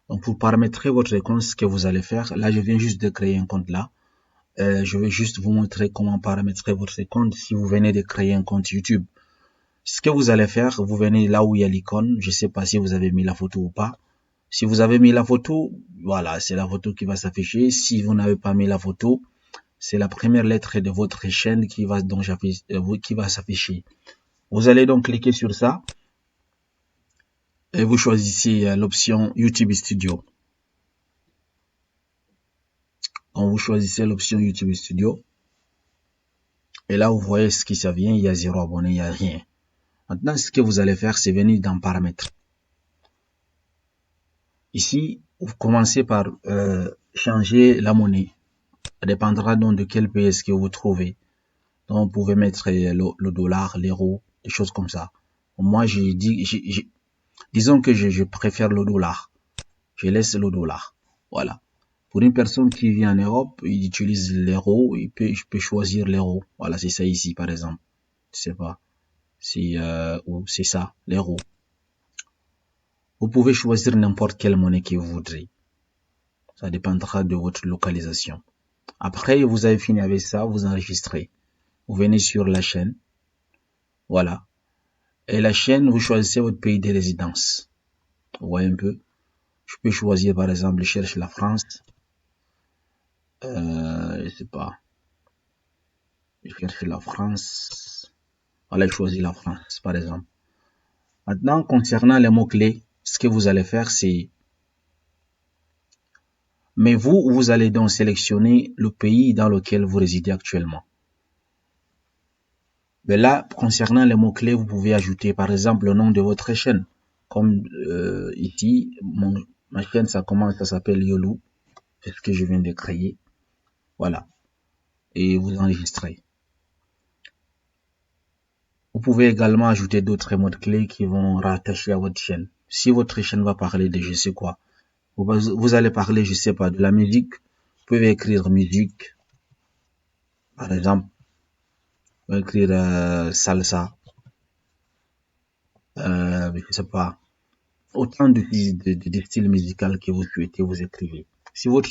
Donc pour paramétrer votre compte, ce que vous allez faire, là je viens juste de créer un compte là. Je vais juste vous montrer comment paramétrer votre compte si vous venez de créer un compte YouTube. Ce que vous allez faire, vous venez là où il y a l'icône. Je sais pas si vous avez mis la photo ou pas. Si vous avez mis la photo, voilà, c'est la photo qui va s'afficher. Si vous n'avez pas mis la photo, c'est la première lettre de votre chaîne qui va donc s'afficher. Vous allez donc cliquer sur ça et vous choisissez l'option YouTube Studio. Donc vous choisissez l'option YouTube Studio. Et là, vous voyez ce qui ça vient. Il y a 0 abonné, il n'y a rien. Maintenant, ce que vous allez faire, c'est venir dans Paramètres. Ici, vous commencez par changer la monnaie. Ça dépendra donc de quel pays est-ce que vous trouvez. Donc, vous pouvez mettre le dollar, l'euro, des choses comme ça. Moi, disons que je préfère le dollar. Je laisse le dollar. Voilà. Pour une personne qui vit en Europe, il utilise l'euro, je peux choisir l'euro. Voilà, c'est ça ici, par exemple. Je sais pas. C'est ça, l'euro. Vous pouvez choisir n'importe quelle monnaie que vous voudrez. Ça dépendra de votre localisation. Après, vous avez fini avec ça, vous enregistrez. Vous venez sur la chaîne. Voilà. Et la chaîne, vous choisissez votre pays de résidence. Vous voyez un peu. Je peux choisir, par exemple, je cherche la France. Je sais pas. Je cherche la France. Voilà, je choisis la France, par exemple. Maintenant, concernant les mots-clés, ce que vous allez faire, c'est... Mais vous allez donc sélectionner le pays dans lequel vous résidez actuellement. Mais là, concernant les mots-clés, vous pouvez ajouter, par exemple, le nom de votre chaîne. Comme ici, ma chaîne, ça s'appelle Yolou. C'est ce que je viens de créer. Voilà. Et vous enregistrez. Vous pouvez également ajouter d'autres mots-clés qui vont rattacher à votre chaîne. Si votre chaîne va parler de je sais quoi, vous allez parler, je sais pas, de la musique. Vous pouvez écrire musique. Par exemple, vous pouvez écrire salsa. Je sais pas. Autant de styles musicaux que vous souhaitez, vous écrivez. Si votre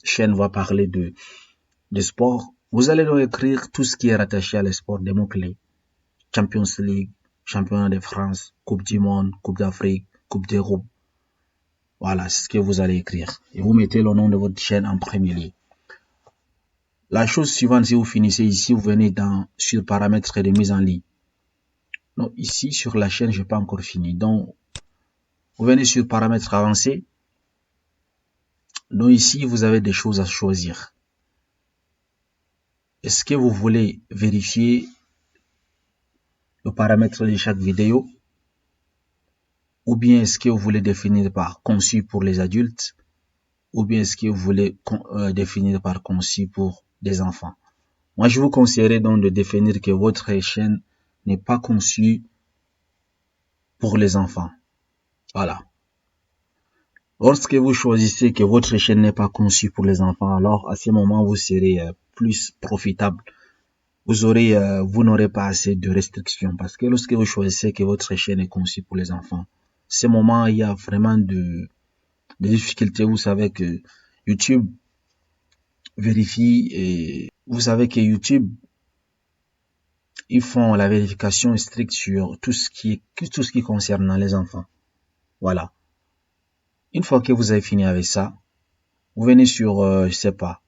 chaîne va parler de sport, vous allez donc écrire tout ce qui est rattaché à le sport, des mots-clés. Champions League, Championnat de France, Coupe du Monde, Coupe d'Afrique, Coupe d'Europe. Voilà, c'est ce que vous allez écrire. Et vous mettez le nom de votre chaîne en premier lieu. La chose suivante, si vous finissez ici, vous venez sur paramètres de mise en ligne. Donc ici, sur la chaîne, je n'ai pas encore fini. Donc, vous venez sur paramètres avancés. Donc ici, vous avez des choses à choisir. Est-ce que vous voulez vérifier le paramètre de chaque vidéo? Ou bien est-ce que vous voulez définir par conçu pour les adultes? Ou bien est-ce que vous voulez définir par conçu pour des enfants? Moi, je vous conseillerais donc de définir que votre chaîne n'est pas conçue pour les enfants. Voilà. Lorsque vous choisissez que votre chaîne n'est pas conçue pour les enfants, alors à ce moment, vous serez plus profitable. Vous n'aurez pas assez de restrictions parce que lorsque vous choisissez que votre chaîne est conçue pour les enfants, à ce moment, il y a vraiment des difficultés. Vous savez que YouTube vérifie et vous savez que YouTube, ils font la vérification stricte sur tout ce qui concerne les enfants. Voilà. Une fois que vous avez fini avec ça, vous venez sur, je sais pas,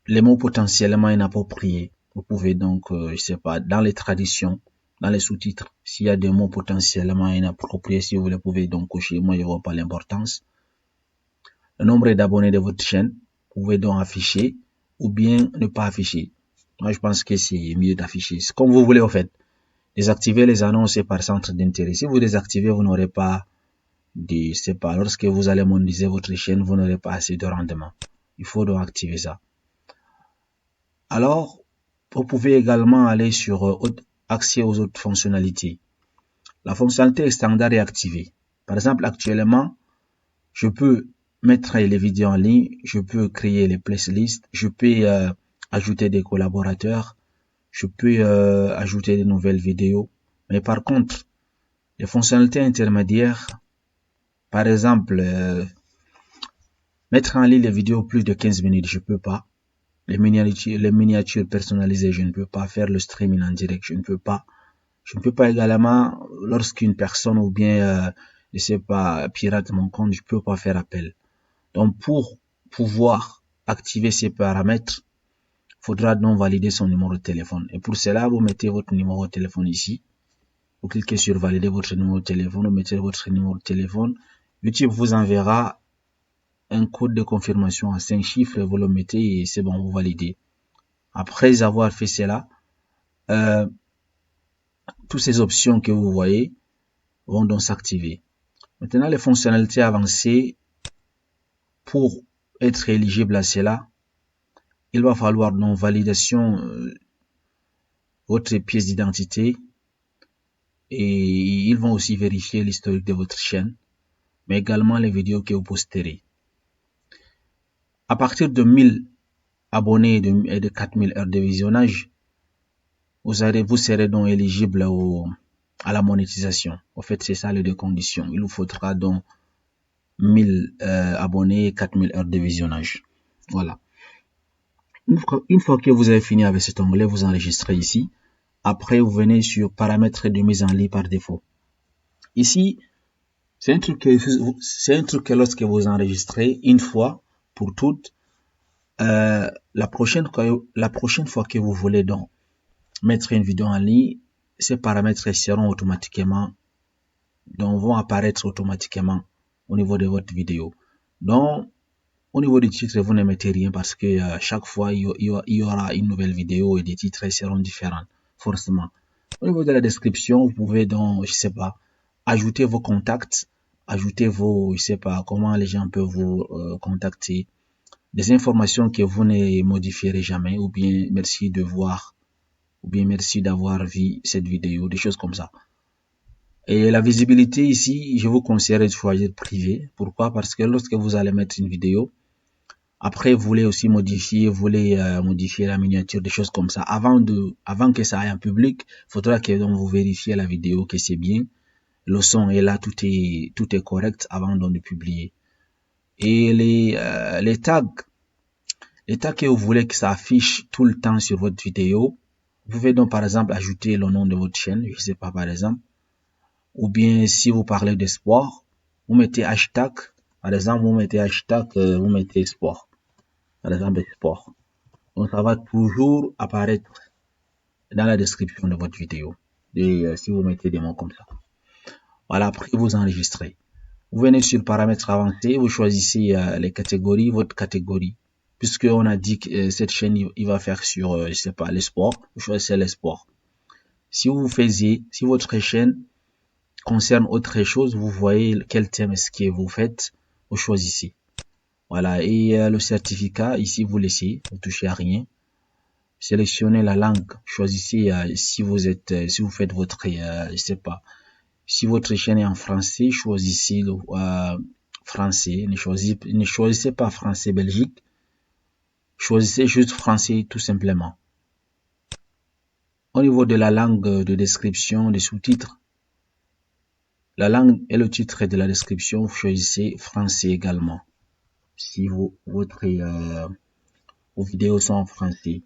les mots potentiellement inappropriés. Vous pouvez donc, je sais pas, dans les traditions, dans les sous-titres, s'il y a des mots potentiellement inappropriés, si vous les pouvez donc cocher, moi je vois pas l'importance. Le nombre d'abonnés de votre chaîne, vous pouvez donc afficher ou bien ne pas afficher. Moi je pense que c'est mieux d'afficher. C'est comme vous voulez en fait. Désactiver les annonces par centre d'intérêt. Si vous désactivez, vous n'aurez pas je sais pas, lorsque vous allez monétiser votre chaîne, vous n'aurez pas assez de rendement. Il faut donc activer ça. Alors, vous pouvez également aller sur accès aux autres fonctionnalités. La fonctionnalité standard est activée. Par exemple, actuellement, je peux mettre les vidéos en ligne, je peux créer les playlists, je peux ajouter des collaborateurs, je peux ajouter de nouvelles vidéos. Mais par contre, les fonctionnalités intermédiaires, par exemple, Mettre en ligne les vidéos plus de 15 minutes, je peux pas. Les miniatures personnalisées, je ne peux pas. Faire le streaming en direct, je ne peux pas. Je ne peux pas également, lorsqu'une personne ou bien, je sais pas, pirate mon compte, je peux pas faire appel. Donc, pour pouvoir activer ces paramètres, faudra donc valider son numéro de téléphone. Et pour cela, vous mettez votre numéro de téléphone ici. Vous cliquez sur valider votre numéro de téléphone, vous mettez votre numéro de téléphone. YouTube vous enverra un code de confirmation à 5 chiffres, vous le mettez et c'est bon, vous validez. Après avoir fait cela, toutes ces options que vous voyez vont donc s'activer. Maintenant, les fonctionnalités avancées, pour être éligible à cela, il va falloir donc validation votre pièce d'identité et ils vont aussi vérifier l'historique de votre chaîne, mais également les vidéos que vous posterez. À partir de 1000 abonnés et de 4000 heures de visionnage, vous serez donc éligible à la monétisation. En fait, c'est ça les deux conditions. Il vous faudra donc 1000 abonnés et 4000 heures de visionnage. Voilà. Une fois que vous avez fini avec cet onglet, vous enregistrez ici. Après, vous venez sur paramètres de mise en ligne par défaut. Ici, c'est un truc que lorsque vous enregistrez une fois pour toutes, la prochaine fois que vous voulez donc mettre une vidéo en ligne, ces paramètres seront automatiquement, donc vont apparaître automatiquement au niveau de votre vidéo. Donc, au niveau du titre, vous ne mettez rien parce que chaque fois, il y aura une nouvelle vidéo et des titres seront différents, forcément. Au niveau de la description, vous pouvez donc, je sais pas, ajouter vos contacts, ajouter vos, je sais pas, comment les gens peuvent vous contacter, des informations que vous ne modifierez jamais, ou bien merci de voir, ou bien merci d'avoir vu cette vidéo, des choses comme ça. Et la visibilité ici, je vous conseillerais de choisir privé. Pourquoi? Parce que lorsque vous allez mettre une vidéo, après vous voulez aussi modifier, modifier la miniature, des choses comme ça. Avant que ça aille en public, il faudra que donc vous vérifiez la vidéo, que c'est bien. Le son est là, tout est correct avant donc de publier. Et les tags que vous voulez que ça affiche tout le temps sur votre vidéo, vous pouvez donc par exemple ajouter le nom de votre chaîne, je sais pas par exemple, ou bien si vous parlez de sport, vous mettez hashtag, par exemple vous mettez hashtag, vous mettez sport, par exemple sport. Donc ça va toujours apparaître dans la description de votre vidéo, et si vous mettez des mots comme ça. Voilà, après vous enregistrez. Vous venez sur paramètres avancés, vous choisissez les catégories, votre catégorie. Puisqu'on a dit que cette chaîne, il va faire sur, je sais pas, les sports, vous choisissez les sports. Si votre chaîne concerne autre chose, vous voyez quel thème est-ce que vous faites, vous choisissez. Voilà, et le certificat, ici vous laissez, vous touchez à rien. Sélectionnez la langue, choisissez si vous faites votre, je sais pas, si votre chaîne est en français, choisissez le français, ne choisissez pas français Belgique, choisissez juste français tout simplement. Au niveau de la langue de description, des sous-titres, la langue et le titre de la description, vous choisissez français également. Si vos vidéos sont en français.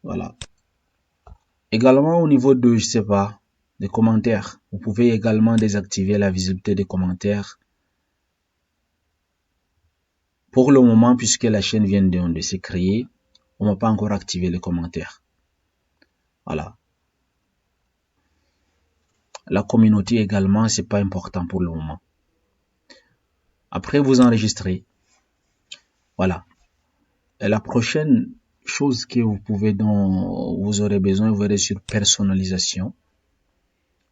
Voilà. Également au niveau de, je sais pas, des commentaires, vous pouvez également désactiver la visibilité des commentaires. Pour le moment, puisque la chaîne vient de se créer, on n'a pas encore activé les commentaires. Voilà. La communauté également, c'est pas important pour le moment. Après, vous enregistrez. Voilà. Et la prochaine chose que vous aurez besoin, vous verrez sur personnalisation.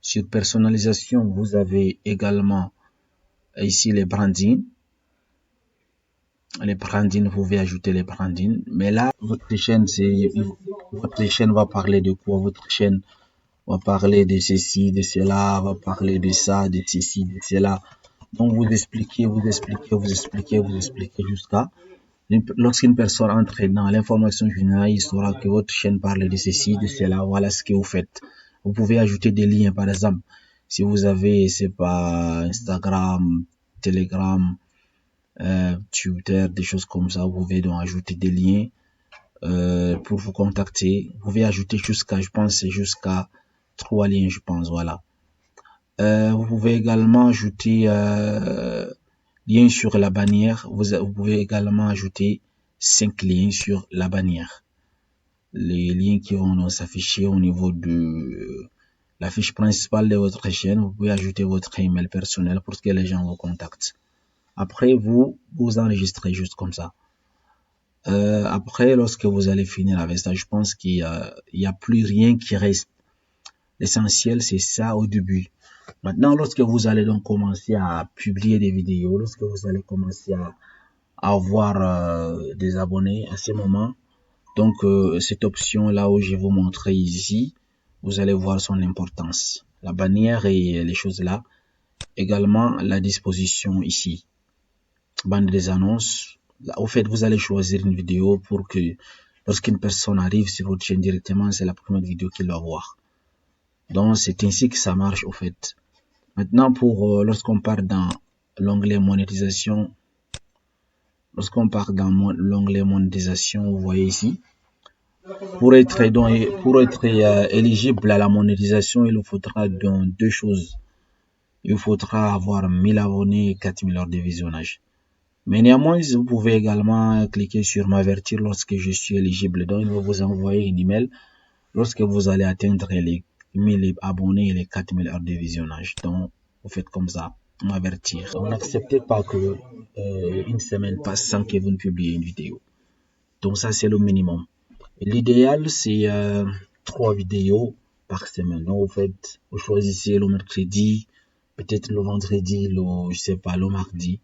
Sur personnalisation, vous avez également ici les brandings. Les brandings, vous pouvez ajouter les brandings. Mais là, votre chaîne va parler de quoi? Votre chaîne va parler de ceci, de cela, va parler de ça, de ceci, de cela. Donc, vous expliquez jusqu'à lorsqu'une personne entre dans l'information générale, il saura que votre chaîne parle de ceci, de cela, voilà ce que vous faites. Vous pouvez ajouter des liens, par exemple. Si vous avez, c'est pas Instagram, Telegram, Twitter, des choses comme ça. Vous pouvez donc ajouter des liens pour vous contacter. Vous pouvez ajouter jusqu'à 3 liens, je pense, voilà. Vous pouvez également ajouter lien sur la bannière. Vous pouvez également ajouter 5 liens sur la bannière. Les liens qui vont s'afficher au niveau de la fiche principale de votre chaîne. Vous pouvez ajouter votre email personnel pour que les gens vous contactent. Après, vous enregistrez juste comme ça. Après, lorsque vous allez finir avec ça, je pense qu'il y a plus rien qui reste. L'essentiel, c'est ça au début. Maintenant, lorsque vous allez donc commencer à publier des vidéos, lorsque vous allez commencer à avoir des abonnés à ce moment, donc cette option là où je vais vous montrer ici, vous allez voir son importance. La bannière et les choses là. Également la disposition ici. Bande des annonces. Là, au fait, vous allez choisir une vidéo pour que lorsqu'une personne arrive sur votre chaîne directement, c'est la première vidéo qu'il va voir. Donc c'est ainsi que ça marche au fait. Maintenant pour lorsqu'on part dans l'onglet monétisation, vous voyez ici, pour être éligible à la monétisation, il vous faudra donc 2 choses. Il vous faudra avoir 1000 abonnés et 4000 heures de visionnage. Mais néanmoins, vous pouvez également cliquer sur m'avertir lorsque je suis éligible. Donc, il va vous envoyer une email lorsque vous allez atteindre les 1000 abonnés et les 4000 heures de visionnage. Donc, vous faites comme ça, m'avertir. Donc, n'acceptez pas que une semaine passe sans que vous ne publiez une vidéo. Donc, ça, c'est le minimum. L'idéal, c'est 3 vidéos par semaine. Donc, vous choisissez le mercredi, peut-être le vendredi, le mardi.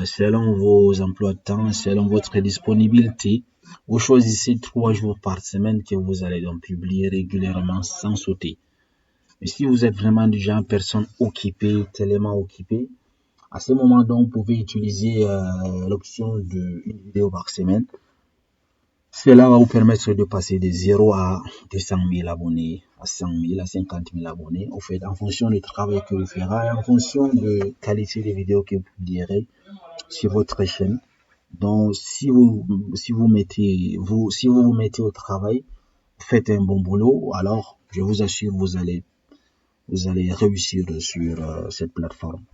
Selon vos emplois de temps, selon votre disponibilité, vous choisissez 3 jours par semaine que vous allez donc publier régulièrement sans sauter. Mais si vous êtes vraiment du genre personne occupée, tellement occupée, à ce moment donc vous pouvez utiliser l'option de une vidéo par semaine. Cela va vous permettre de passer de 0 à 200 000 abonnés, à 100 000, à 50 000 abonnés. Au fait, en fonction du travail que vous ferez, en fonction de la qualité des vidéos que vous publierez sur votre chaîne. Donc, si vous vous mettez au travail, vous faites un bon boulot, alors je vous assure, vous allez réussir sur cette plateforme.